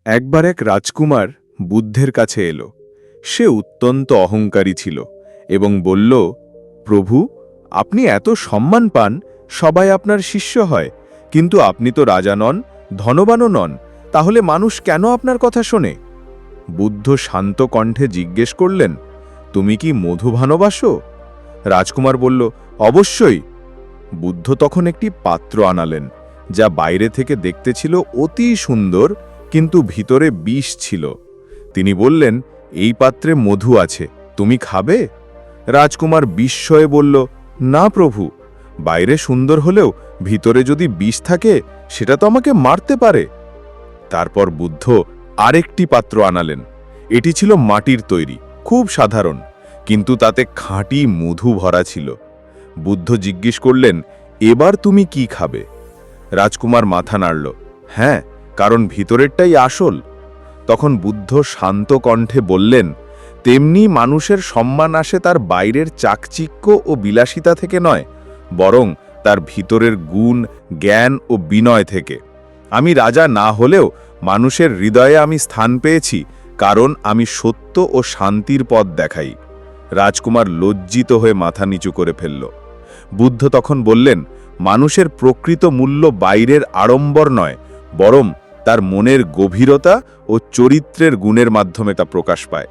একবার এক রাজকুমার বুদ্ধের কাছে এলো। সে অত্যন্ত অহংকারী ছিল এবং বলল, প্রভু, আপনি এত সম্মান পান, সবাই আপনার শিষ্য হয়, কিন্তু আপনি তো রাজা নন, ধনবানও নন, তাহলে মানুষ কেন আপনার কথা শোনে? বুদ্ধ শান্ত কণ্ঠে জিজ্ঞেস করলেন, তুমি কি মধু ভালোবাসো? রাজকুমার বলল, অবশ্যই। বুদ্ধ তখন একটি পাত্র আনালেন, যা বাইরে থেকে দেখতে ছিল অতি সুন্দর, কিন্তু ভিতরে বিষ ছিল। তিনি বললেন, এই পাত্রে মধু আছে, তুমি খাবে? রাজকুমার বিস্ময়ে বলল, না প্রভু, বাইরে সুন্দর হলেও ভিতরে যদি বিষ থাকে, সেটা তো আমাকে মারতে পারে। তারপর বুদ্ধ আরেকটি পাত্র আনালেন। এটি ছিল মাটির তৈরি, খুব সাধারণ, কিন্তু তাতে খাঁটি মধু ভরা ছিল। বুদ্ধ জিজ্ঞেস করলেন, এবার তুমি কি খাবে? রাজকুমার মাথা নাড়ল, হ্যাঁ, কারণ ভিতরেরটাই আসল। তখন বুদ্ধ শান্ত কণ্ঠে বললেন, তেমনি মানুষের সম্মান আসে তার বাইরের চাকচিক্য ও বিলাসিতা থেকে নয়, বরং তার ভিতরের গুণ, জ্ঞান ও বিনয় থেকে। আমি রাজা না হলেও মানুষের হৃদয়ে আমি স্থান পেয়েছি, কারণ আমি সত্য ও শান্তির পথ দেখাই। রাজকুমার লজ্জিত হয়ে মাথা নিচু করে ফেলল। বুদ্ধ তখন বললেন, মানুষের প্রকৃত মূল্য বাইরের আড়ম্বর নয়, বরং তার মনের গভীরতা ও চরিত্রের গুণের মাধ্যমে তা প্রকাশ পায়।